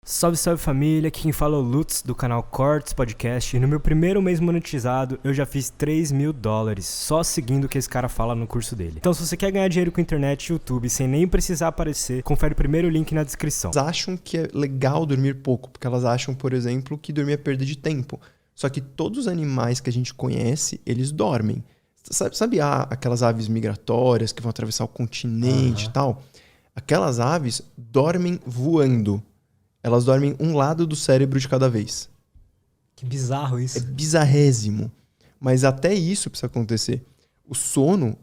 Salve, salve família, aqui quem fala é o Lutz do canal Cortes Podcast e no meu primeiro mês monetizado eu já fiz $3.000 só seguindo o que esse cara fala no curso dele. Então se você quer ganhar dinheiro com internet e YouTube sem nem precisar aparecer, confere o primeiro link na descrição. Elas acham que é legal dormir pouco, porque elas acham, por exemplo, que dormir é perda de tempo. Só que todos os animais que a gente conhece, eles dormem. Sabe aquelas aves migratórias que vão atravessar o continente e tal? Aquelas aves dormem voando. Elas dormem um lado do cérebro de cada vez. Que bizarro isso. É bizarrésimo. Mas até isso precisa acontecer. O sono,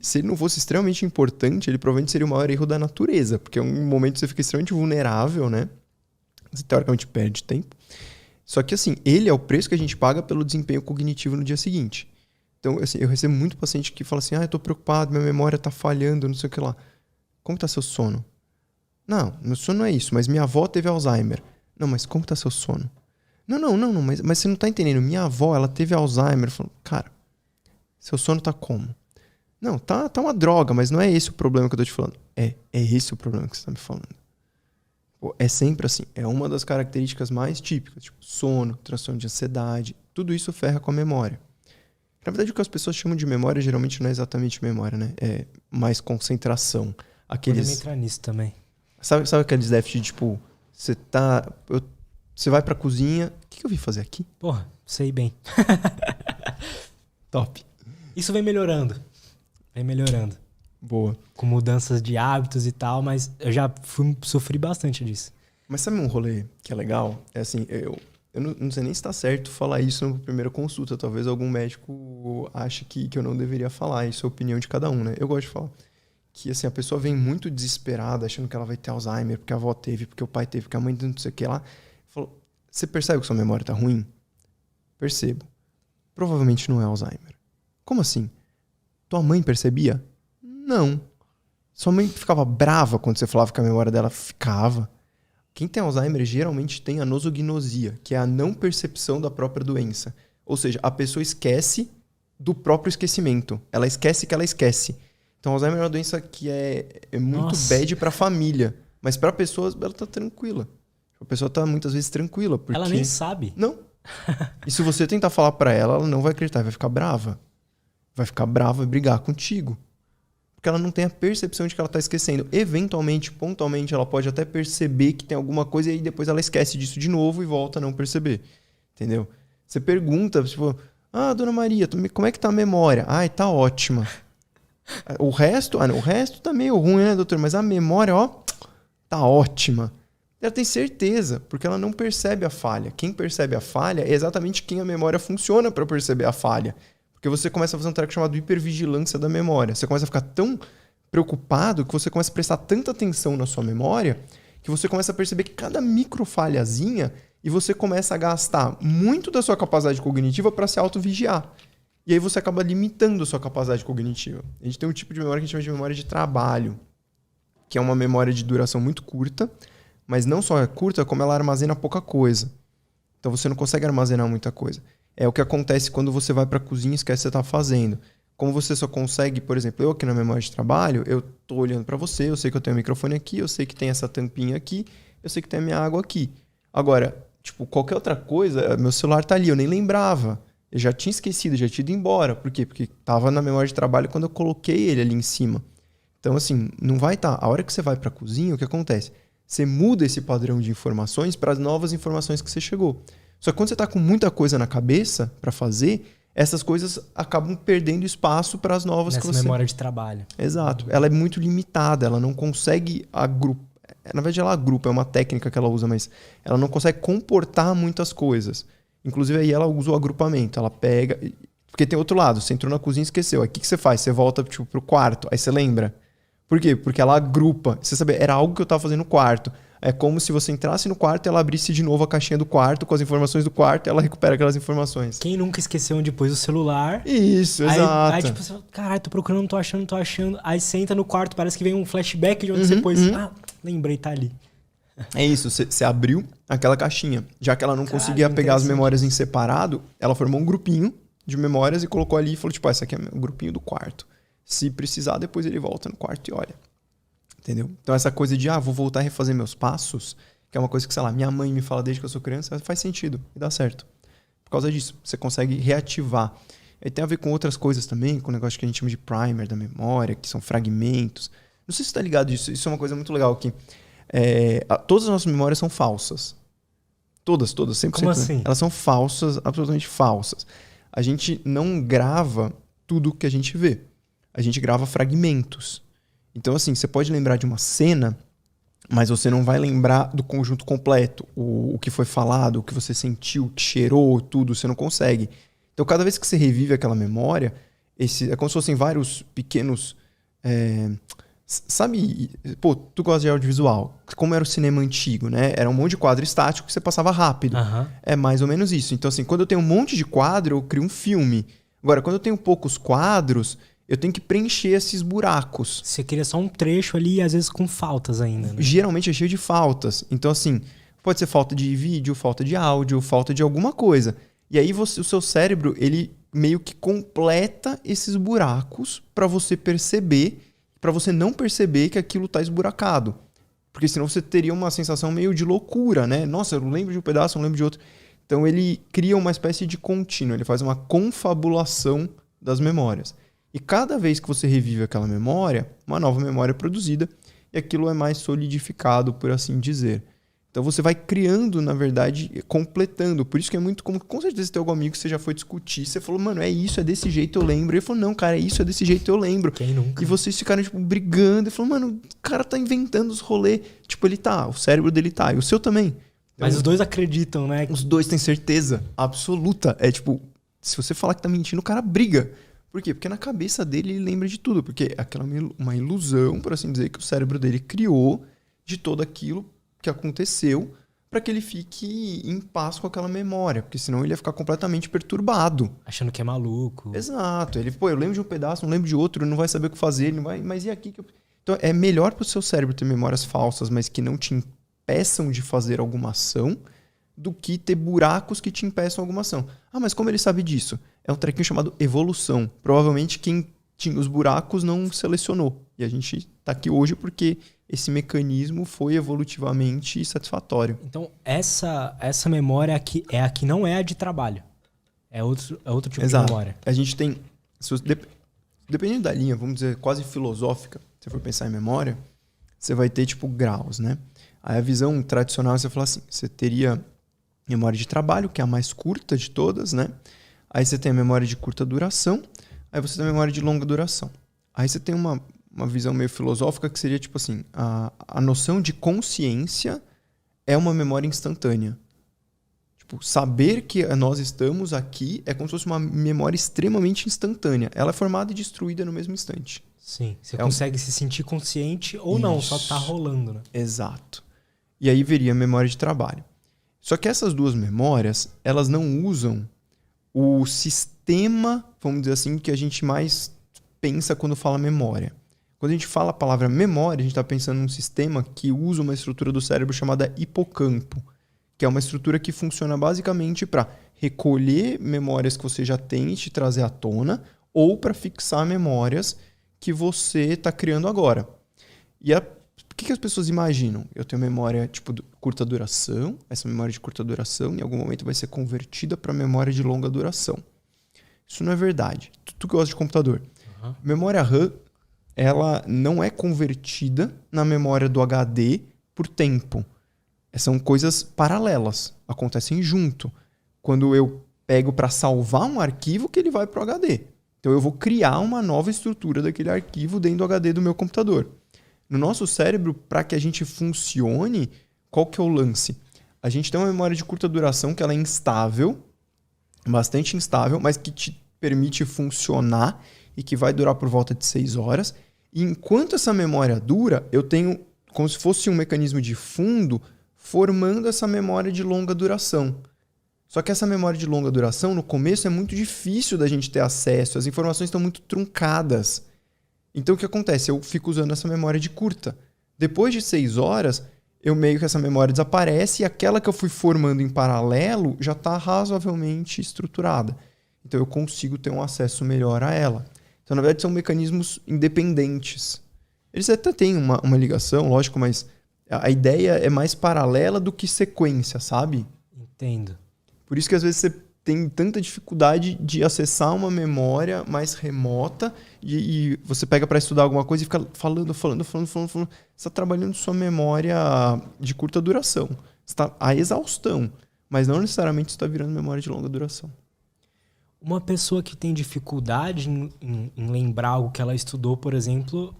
se ele não fosse extremamente importante, ele provavelmente seria o maior erro da natureza. Porque é um momento que você fica extremamente vulnerável, né? Você teoricamente perde tempo. Só que assim, ele é o preço que a gente paga pelo desempenho cognitivo no dia seguinte. Então, assim, eu recebo muito paciente que fala assim, eu tô preocupado, minha memória tá falhando, não sei o que lá. Como tá seu sono? Não, meu sono não é isso, mas minha avó teve Alzheimer. Não, mas como tá seu sono? Não, mas você não tá entendendo. Minha avó, ela teve Alzheimer. Eu falo, cara, seu sono tá como? Não, tá uma droga, mas não é esse o problema que eu tô te falando. É esse o problema que você tá me falando. Pô, é sempre assim, é uma das características mais típicas, tipo sono, transtorno de ansiedade, tudo isso ferra com a memória. Na verdade, o que as pessoas chamam de memória geralmente não é exatamente memória, né? É mais concentração. Podemos entrar nisso também. Sabe aqueles déficits, tipo, você vai pra cozinha, o que eu vim fazer aqui? Porra, sei bem. Top. Isso vem melhorando. Boa. Com mudanças de hábitos e tal, mas eu já sofri bastante disso. Mas sabe um rolê que é legal? É assim, eu não sei nem se tá certo falar isso na primeira consulta. Talvez algum médico ache que eu não deveria falar. Isso é a opinião de cada um, né? Eu gosto de falar. Que assim, a pessoa vem muito desesperada, achando que ela vai ter Alzheimer, porque a avó teve, porque o pai teve, porque a mãe não sei o que lá. Falou, você percebe que sua memória tá ruim? Percebo. Provavelmente não é Alzheimer. Como assim? Tua mãe percebia? Não. Sua mãe ficava brava quando você falava que a memória dela ficava. Quem tem Alzheimer geralmente tem a nosognosia, que é a não percepção da própria doença. Ou seja, a pessoa esquece do próprio esquecimento. Ela esquece que ela esquece. Então, Alzheimer é uma doença que é muito bad pra família. Mas pra pessoa, ela tá tranquila. A pessoa tá muitas vezes tranquila. Porque... Ela nem sabe. Não. E se você tentar falar pra ela, ela não vai acreditar. Vai ficar brava. Vai ficar brava e brigar contigo. Porque ela não tem a percepção de que ela tá esquecendo. Eventualmente, pontualmente, ela pode até perceber que tem alguma coisa e aí depois ela esquece disso de novo e volta a não perceber. Entendeu? Você pergunta, tipo... Dona Maria, como é que tá a memória? Tá ótima. O resto tá meio ruim, né, doutor? Mas a memória, tá ótima. Ela tem certeza, porque ela não percebe a falha. Quem percebe a falha é exatamente quem a memória funciona para perceber a falha. Porque você começa a fazer um treco chamado hipervigilância da memória. Você começa a ficar tão preocupado que você começa a prestar tanta atenção na sua memória que você começa a perceber que cada microfalhazinha e você começa a gastar muito da sua capacidade cognitiva para se autovigiar. E aí você acaba limitando a sua capacidade cognitiva. A gente tem um tipo de memória que a gente chama de memória de trabalho, que é uma memória de duração muito curta, mas não só é curta, como ela armazena pouca coisa. Então você não consegue armazenar muita coisa. É o que acontece quando você vai para a cozinha e esquece o que você está fazendo. Como você só consegue, por exemplo, eu aqui na memória de trabalho, eu tô olhando para você, eu sei que eu tenho o microfone aqui, eu sei que tem essa tampinha aqui, eu sei que tem a minha água aqui. Agora, tipo, qualquer outra coisa, meu celular tá ali, eu nem lembrava. Eu já tinha esquecido, já tinha ido embora. Por quê? Porque tava na memória de trabalho quando eu coloquei ele ali em cima. Então, assim, não vai estar. A hora que você vai para a cozinha, o que acontece? Você muda esse padrão de informações para as novas informações que você chegou. Só que quando você tá com muita coisa na cabeça para fazer, essas coisas acabam perdendo espaço para as novas que você... Nessa memória de trabalho. Exato. Ela é muito limitada, ela não consegue agrupar. Na verdade, ela agrupa, é uma técnica que ela usa, mas ela não consegue comportar muitas coisas. Inclusive, aí ela usa o agrupamento. Ela pega... Porque tem outro lado. Você entrou na cozinha e esqueceu. Aí o que você faz? Você volta tipo, pro quarto. Aí você lembra. Por quê? Porque ela agrupa. Você sabe, era algo que eu tava fazendo no quarto. É como se você entrasse no quarto e ela abrisse de novo a caixinha do quarto com as informações do quarto e ela recupera aquelas informações. Quem nunca esqueceu onde pôs o celular? Isso, exato. Aí tipo, você fala, caralho, tô procurando, não tô achando. Aí você entra no quarto, parece que vem um flashback de onde você pôs. Lembrei, tá ali. É isso, você abriu aquela caixinha. Já que ela não conseguia pegar as memórias em separado, ela formou um grupinho de memórias e colocou ali e falou, tipo, esse aqui é o grupinho do quarto. Se precisar, depois ele volta no quarto e olha. Entendeu? Então essa coisa de, vou voltar a refazer meus passos, que é uma coisa que, sei lá, minha mãe me fala desde que eu sou criança, faz sentido e dá certo. Por causa disso, você consegue reativar. E tem a ver com outras coisas também, com o negócio que a gente chama de primer da memória, que são fragmentos. Não sei se você tá ligado disso, isso é uma coisa muito legal aqui. Todas as nossas memórias são falsas. Todas, 100%. Como assim? Elas são falsas, absolutamente falsas. A gente não grava tudo que a gente vê. A gente grava fragmentos. Então, assim, você pode lembrar de uma cena, mas você não vai lembrar do conjunto completo. O que foi falado, o que você sentiu, o que cheirou, tudo, você não consegue. Então, cada vez que você revive aquela memória, é como se fossem vários pequenos... Sabe, pô, tu gosta de audiovisual, como era o cinema antigo, né? Era um monte de quadro estático que você passava rápido. Aham. É mais ou menos isso. Então, assim, quando eu tenho um monte de quadro, eu crio um filme. Agora, quando eu tenho poucos quadros, eu tenho que preencher esses buracos. Você queria só um trecho ali, às vezes com faltas ainda, né? Geralmente é cheio de faltas. Então, assim, pode ser falta de vídeo, falta de áudio, falta de alguma coisa. E aí o seu cérebro, ele meio que completa esses buracos para você perceber, para você não perceber que aquilo tá esburacado. Porque senão você teria uma sensação meio de loucura, né? Nossa, eu não lembro de um pedaço, não lembro de outro. Então ele cria uma espécie de contínuo, ele faz uma confabulação das memórias. E cada vez que você revive aquela memória, uma nova memória é produzida e aquilo é mais solidificado, por assim dizer. Então você vai criando, na verdade, completando. Por isso que é muito comum, com certeza tem algum amigo que você já foi discutir, você falou, mano, é isso, é desse jeito, eu lembro. Ele falou, não, cara, é isso, é desse jeito, eu lembro. Quem nunca? E vocês ficaram, tipo, brigando. Ele falou, mano, o cara tá inventando os rolês. Tipo, ele tá, o cérebro dele tá, e o seu também. Então, Mas os dois acreditam, né? os dois têm certeza absoluta. É tipo, se você falar que tá mentindo, o cara briga. Por quê? Porque na cabeça dele ele lembra de tudo. Porque aquela é uma ilusão, por assim dizer, que o cérebro dele criou de todo aquilo que aconteceu para que ele fique em paz com aquela memória. Porque senão ele ia ficar completamente perturbado. Achando que é maluco. Exato. Ele, eu lembro de um pedaço, não lembro de outro, ele não vai saber o que fazer, ele não vai, mas e aqui? Então é melhor pro seu cérebro ter memórias falsas, mas que não te impeçam de fazer alguma ação, do que ter buracos que te impeçam alguma ação. Ah, mas como ele sabe disso? É um trequinho chamado evolução. Provavelmente quem tinha os buracos não selecionou. E a gente tá aqui hoje porque esse mecanismo foi evolutivamente satisfatório. Então, essa memória aqui é a que não é a de trabalho. É outro tipo Exato. de memória. A gente tem... Dependendo da linha, vamos dizer, quase filosófica, se você for pensar em memória, você vai ter, tipo, graus, né? Aí a visão tradicional, você fala assim, você teria memória de trabalho, que é a mais curta de todas, né? Aí você tem a memória de curta duração, aí você tem a memória de longa duração. Aí você tem uma visão meio filosófica que seria, tipo assim, a noção de consciência é uma memória instantânea. Tipo, saber que nós estamos aqui é como se fosse uma memória extremamente instantânea. Ela é formada e destruída no mesmo instante. Sim, você consegue se sentir consciente ou não, só tá rolando, né? Exato. E aí viria a memória de trabalho. Só que essas duas memórias, elas não usam o sistema, vamos dizer assim, que a gente mais pensa quando fala memória. Quando a gente fala a palavra memória, a gente está pensando num sistema que usa uma estrutura do cérebro chamada hipocampo, que é uma estrutura que funciona basicamente para recolher memórias que você já tem e te trazer à tona, ou para fixar memórias que você está criando agora. E o que as pessoas imaginam? Eu tenho memória tipo curta duração, essa memória de curta duração em algum momento vai ser convertida para memória de longa duração. Isso não é verdade. Tu gosta de computador. Uhum. Memória RAM, ela não é convertida na memória do HD por tempo. São coisas paralelas, acontecem junto. Quando eu pego para salvar um arquivo, que ele vai para o HD. Então eu vou criar uma nova estrutura daquele arquivo dentro do HD do meu computador. No nosso cérebro, para que a gente funcione, qual que é o lance? A gente tem uma memória de curta duração que ela é instável, bastante instável, mas que te permite funcionar e que vai durar por volta de 6 horas. E enquanto essa memória dura, eu tenho como se fosse um mecanismo de fundo formando essa memória de longa duração. Só que essa memória de longa duração, no começo, é muito difícil da gente ter acesso, as informações estão muito truncadas. Então o que acontece? Eu fico usando essa memória de curta. Depois de 6 horas, eu meio que essa memória desaparece e aquela que eu fui formando em paralelo já está razoavelmente estruturada. Então eu consigo ter um acesso melhor a ela. Então, na verdade, são mecanismos independentes. Eles até têm uma ligação, lógico, mas A ideia é mais paralela do que sequência, sabe? Entendo. Por isso que às vezes você tem tanta dificuldade de acessar uma memória mais remota e você pega para estudar alguma coisa e fica falando. Você está trabalhando sua memória de curta duração. Você está a exaustão, mas não necessariamente está virando memória de longa duração. Uma pessoa que tem dificuldade em lembrar algo que ela estudou, por exemplo,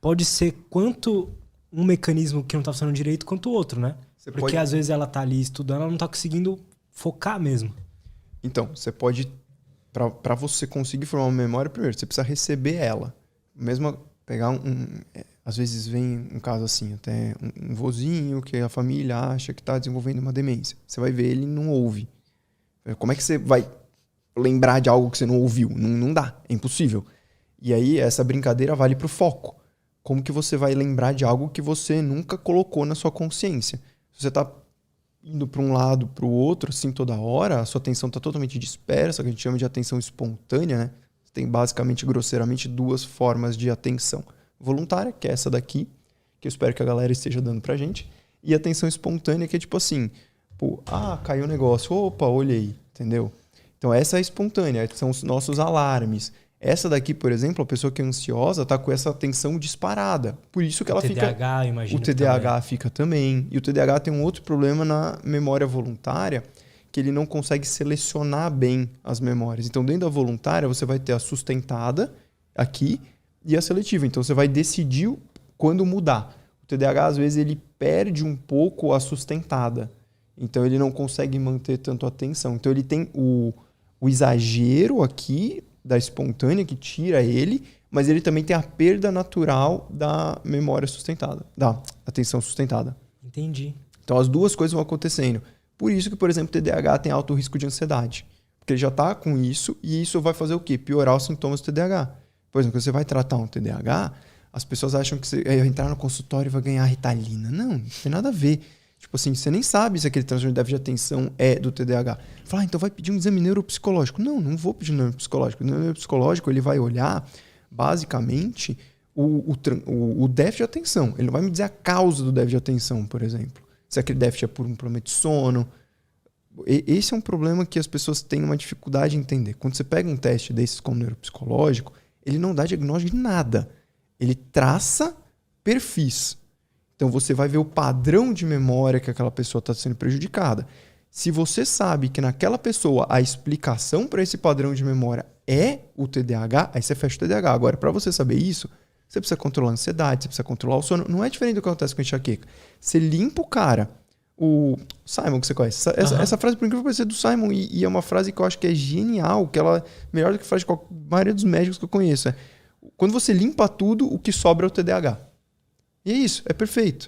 pode ser quanto um mecanismo que não está funcionando direito quanto o outro, né? Porque às vezes ela tá ali estudando, ela não tá conseguindo focar mesmo. Então, você pode, para você conseguir formar uma memória, primeiro, você precisa receber ela. Mesmo pegar às vezes vem um caso assim, até um vozinho que a família acha que está desenvolvendo uma demência. Você vai ver, ele não ouve. Como é que você vai lembrar de algo que você não ouviu? Não dá, é impossível. E aí, essa brincadeira vale para o foco. Como que você vai lembrar de algo que você nunca colocou na sua consciência? Se você está indo para um lado, para o outro, assim, toda hora, a sua atenção está totalmente dispersa, que a gente chama de atenção espontânea, né? Você tem basicamente, grosseiramente, 2 formas de atenção. Voluntária, que é essa daqui, que eu espero que a galera esteja dando pra gente, e atenção espontânea, que é tipo assim, caiu um negócio, opa, olhei, entendeu? Então essa é a espontânea, são os nossos alarmes. Essa daqui, por exemplo, a pessoa que é ansiosa tá com essa atenção disparada. Por isso que ela fica... TDAH, imagino. O TDAH fica também. E o TDAH tem um outro problema na memória voluntária, que ele não consegue selecionar bem as memórias. Então, dentro da voluntária, você vai ter a sustentada aqui e a seletiva. Então, você vai decidir quando mudar. O TDAH, às vezes, ele perde um pouco a sustentada. Então, ele não consegue manter tanto a atenção. Então, ele tem o exagero aqui da espontânea, que tira ele, mas ele também tem a perda natural da memória sustentada, da atenção sustentada. Entendi. Então as 2 coisas vão acontecendo. Por isso que, por exemplo, o TDAH tem alto risco de ansiedade. Porque ele já está com isso e isso vai fazer o quê? Piorar os sintomas do TDAH. Por exemplo, quando você vai tratar um TDAH, as pessoas acham que você vai entrar no consultório e vai ganhar Ritalina. Não tem nada a ver. Tipo assim, você nem sabe se aquele transtorno de déficit de atenção é do TDAH. Fala, então vai pedir um exame neuropsicológico. Não vou pedir um neuropsicológico. O neuropsicológico, ele vai olhar, basicamente, o déficit de atenção. Ele não vai me dizer a causa do déficit de atenção, por exemplo. Se aquele déficit é por um problema de sono. Esse é um problema que as pessoas têm uma dificuldade em entender. Quando você pega um teste desses como neuropsicológico, ele não dá diagnóstico de nada. Ele traça perfis. Então você vai ver o padrão de memória que aquela pessoa está sendo prejudicada. Se você sabe que naquela pessoa a explicação para esse padrão de memória é o TDAH, aí você fecha o TDAH. Agora, para você saber isso, você precisa controlar a ansiedade, você precisa controlar o sono. Não é diferente do que acontece com a enxaqueca. Você limpa o cara. O Simon, que você conhece. Essa frase, por incrível que pareça, é do Simon. E é uma frase que eu acho que é genial, que ela é melhor do que a frase de maioria dos médicos que eu conheço. Quando você limpa tudo, o que sobra é o TDAH. E é isso, é perfeito.